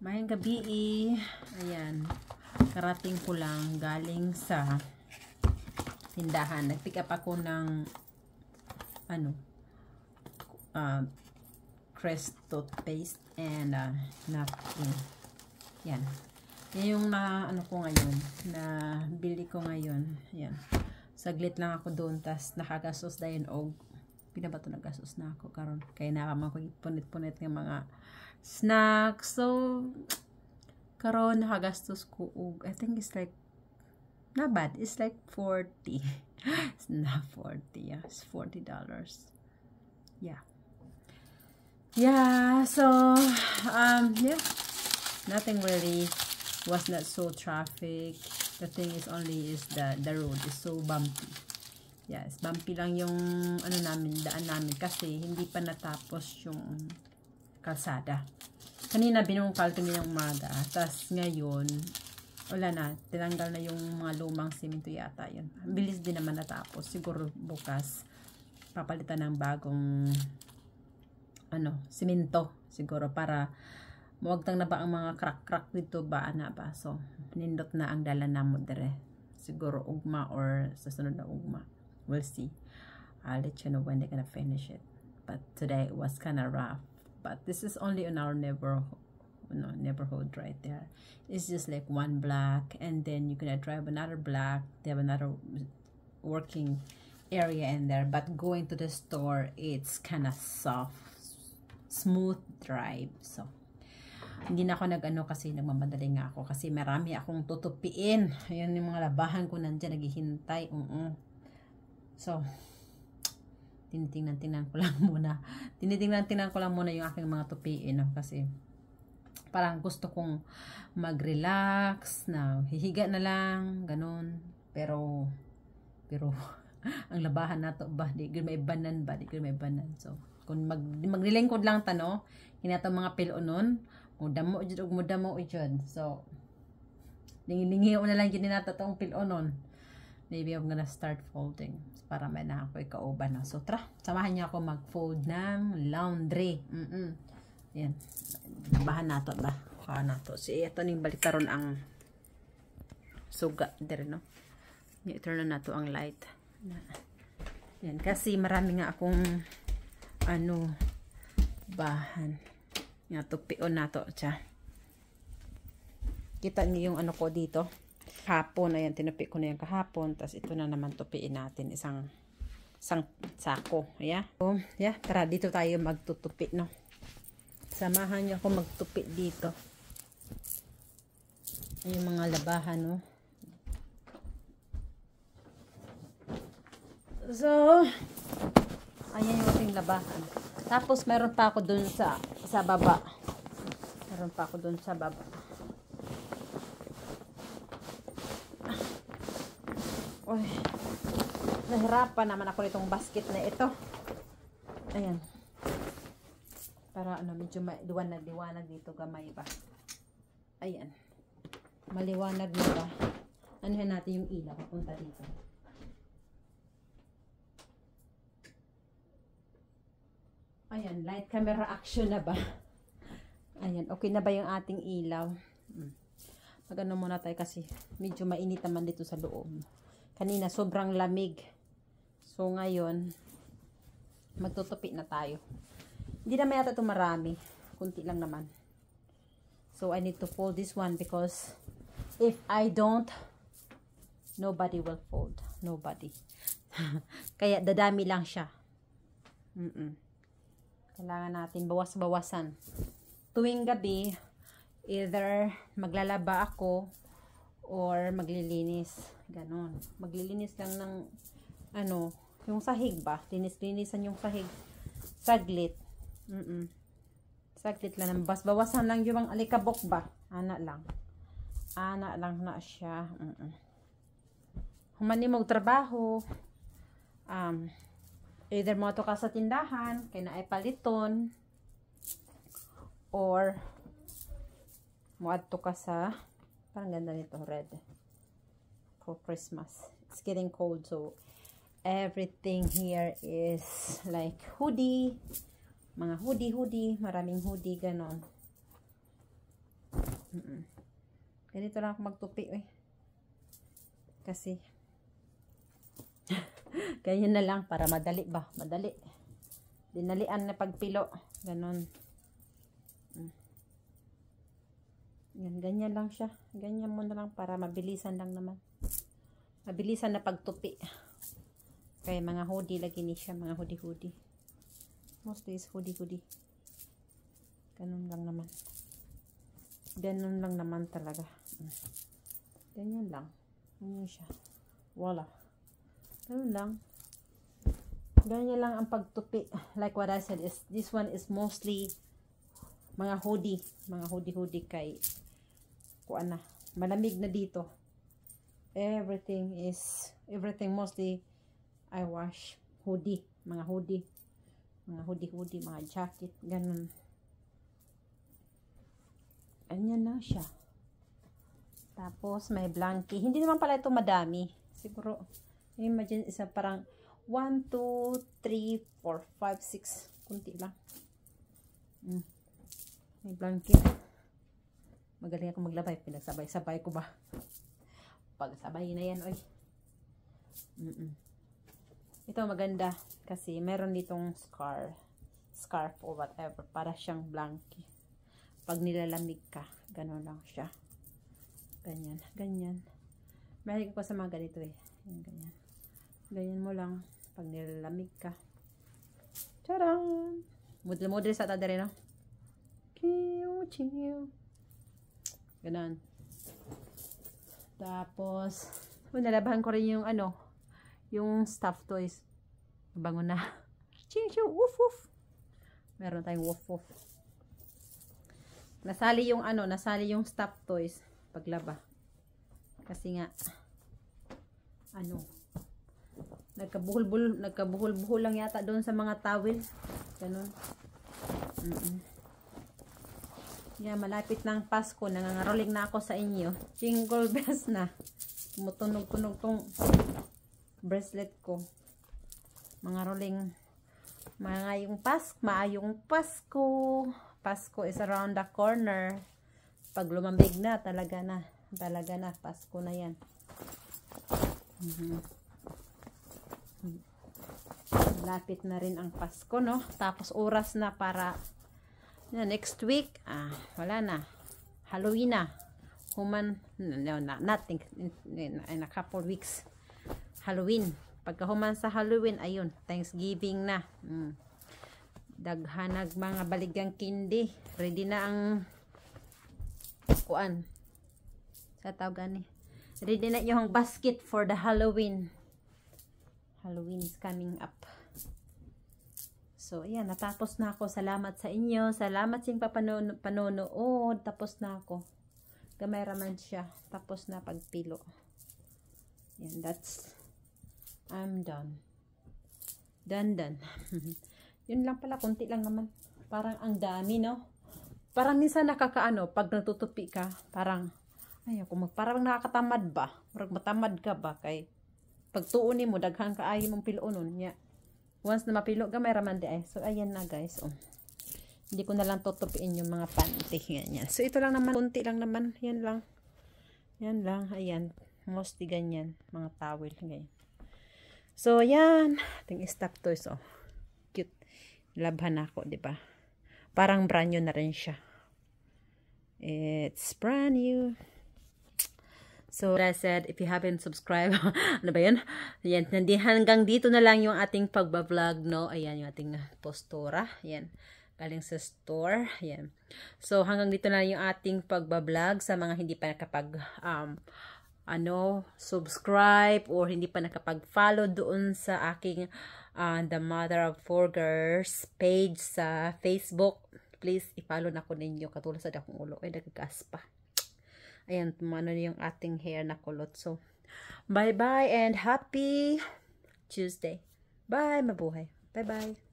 Mayang gabi ayan, karating ko lang galing sa tindahan. Nag-pick up ako ng Crest toothpaste and napkin. Yan. Yan yung ano ko ngayon, na bili ko ngayon. Yan. Saglit lang ako doon, tas nakagastos dayon og pinabato na gastos na ako karon kay naman ko punit-punit ng mga snacks. So karon nakagastos ko og I think it's like not bad. It's like 40. It's not 40. Yeah, it's $40. Yeah. Yeah, so yeah. Nothing really, was not so traffic. The thing is only is the road is so bumpy. Yes, bumpy lang yung ano namin, daan namin kasi hindi pa natapos yung kalsada. Kanina binungkal ko nilang umaga, tas ngayon wala na, tinanggal na yung mga lumang simento yata yun. Bilis din naman natapos. Siguro bukas papalitan ng bagong simento siguro para muwagtang na ba ang mga crack dito ba ana ba. So nindot na ang dala namo dire. Siguro ugma or sa sunod na ugma. We'll see. I'll let you know when they're gonna finish it. But today it was kind of rough. But this is only in our neighborhood right there. It's just like one block, and then you're gonna drive another block. They have another working area in there. But going to the store, it's kind of soft, smooth drive. So hindi na ako nag-ano kasi nagmamadali nga ako kasi marami akong tutupiin. Ayan yung mga labahan ko nandiyan naghihintay. So tinitingnan ko lang muna. Tinitingnan ko lang muna yung aking mga tupiin, kasi parang gusto kong mag-relax na hihiga na lang, ganun. Pero ang labahan nato ba, di gyud may banan ba, di gyud may banan. So kung maglilingkod lang tano, hinato mga pilonon, mudamo jud. So lingi na lang gid nato tong pilonon. Maybe I'm gonna start folding para may na ako ikauban na. So tara, samahan niyo ako mag-fold ng laundry. Yan. Bahan nato ba? Bahan nato. Si ito ning balitaron ang suga dire, no? I-turn na nato ang light. Yan, kasi marami nga akong bahan. Nga tupion nato siya. Kita niyo yung ko dito. Kahapon, ayan, tinupi ko na yung kahapon. Tapos ito na naman tupiin natin. Isang sako. Yeah. So, yeah, tara, dito tayo magtutupi, no? Samahan niyo ako magtupi dito. Yung mga labahan, no? So, ayan yung ating labahan. Tapos, meron pa ako dun sa baba. Meron pa ako dun sa baba. Uy, nahirapan naman ako nitong basket na ito. Ayan. Para medyo maliwanag dito, gamay ba. Ayan. Maliwanag na ba. Anuhin natin yung ilaw papunta dito. Ayan, light camera action na ba? Ayan, okay na ba yung ating ilaw? Magano muna tayo kasi medyo mainit naman dito sa loob. Kanina sobrang lamig. So ngayon magtutupi na tayo. Hindi naman yata ito marami. Kunti lang naman. So I need to fold this one because if I don't, nobody will fold. Nobody. Kaya dadami lang siya. Kailangan natin bawas-bawasan. Tuwing gabi, either maglalaba ako or maglilinis. Ganon. Maglilinis lang ng yung sahig ba? Linisan yung sahig. Saglit. Saglit lang. Bawas-bawasan lang yung alikabok ba? Ana lang na siya. Humani mo trabaho. Either mo ka sa tindahan, kaya na ay paliton, or mo adto ka sa parang ganda nito, red for Christmas. It's getting cold, so everything here is like hoodie, mga hoodie, maraming hoodie, ganon. Ganito lang ako magtupi, eh. Kasi, ganyan na lang para madali ba? Madali. Dinalian na pagpilo. Ganon. Yan, ganyan lang siya. Ganyan mo na lang para mabilisan lang naman. Mabilisan na pagtupi. Kaya mga hoodie lagi ni siya. Mga hoodie. Mostly is hoodie. Ganun lang naman. Ganun lang naman talaga. Ganyan lang. Ganyan siya. Wala. Ganun lang. Ganyan lang ang pagtupi. Like what I said, is this one is mostly mga hoodie. Mga hoodie kay kuan na. Malamig na dito. Everything mostly I wash hoodie. Mga hoodie. Mga jacket. Ganun. Ganyan lang siya. Tapos, may blankie. Hindi naman pala ito madami. Siguro, imagine, isa parang 1, 2, 3, 4, 5, 6. Kunti lang. May blankie. Magaling ako maglabay. Pinagsabay-sabay ko ba? Pagsabay na yan, oy. Ito maganda. Kasi, meron ditong scarf or whatever. Para siyang blankie. Pag nilalamig ka, gano'n lang siya. Ganyan. Mahilig ko sa mga ganito, eh. Ganyan. Ganyan mo lang pag nilalamig ka. Tadaan! Model sa tada rin, no? Chiw. Ganun. Tapos, nalabahan ko rin yung yung stuffed toys. Bango na. Chiw, woof. Meron tayong woof. Nasali yung stuffed toys paglaba. Kasi nga nagkabuhol lang yata doon sa mga towel. Ganun. Yeah, malapit ng Pasko, nangangaroling na ako sa inyo. Jingle bells na. Tumutunog tong bracelet ko. Maayong Pasko. Pasko is around the corner. Pag lumambig na, talaga na, Pasko na yan. Lapit na rin ang Pasko, no? Tapos oras na para next week, wala na. Halloween na. Nothing. In a couple weeks. Halloween. Pagka human sa Halloween, ayun, Thanksgiving na. Daghanag mga baligang kindi. Ready na ang kuan. Sa tawag ni. Ready na yung basket for the Halloween. Halloween is coming up. So, ayan, natapos na ako. Salamat sa inyo. Salamat sa panonood. Tapos na ako. Gamay raman siya. Tapos na pagpilo. Ayan, I'm done. Done. Yun lang pala, konti lang naman. Parang ang dami, no? Parang minsan pag natutupi ka, parang parang nakakatamad ba? Parang matamad ka ba? Kay pagtuunin mo, daghang kaayo mong piloon niya. Once na mapilo ka, may raman di ay. So, ayan na guys. Hindi ko na lang tutupiin yung mga panty. Ganyan. So, ito lang naman. Kunti lang naman. Yan lang. Ayan. Mostly ganyan. Mga towel. Ganyan. So, ayan. Ating stop toys. Cute. Labhan ako, di ba? Parang brand new na rin siya. It's brand new. So, as I said, if you haven't subscribed, ano ba yun? Ayan, hanggang dito na lang yung ating pagbablog, no? Ayan, yung ating postura. Ayan, galing sa store. Ayan. So, hanggang dito na lang yung ating pagbablog sa mga hindi pa nakapag, subscribe or hindi pa nakapag-follow doon sa aking The Mother of Four Girls page sa Facebook. Please, i-follow na ko ninyo. Katulad sa dakong ulo. Ay, nagkagas pa. Ayan, tumano yung ating hair na kulot. So, bye-bye and happy Tuesday. Bye, mabuhay. Bye-bye.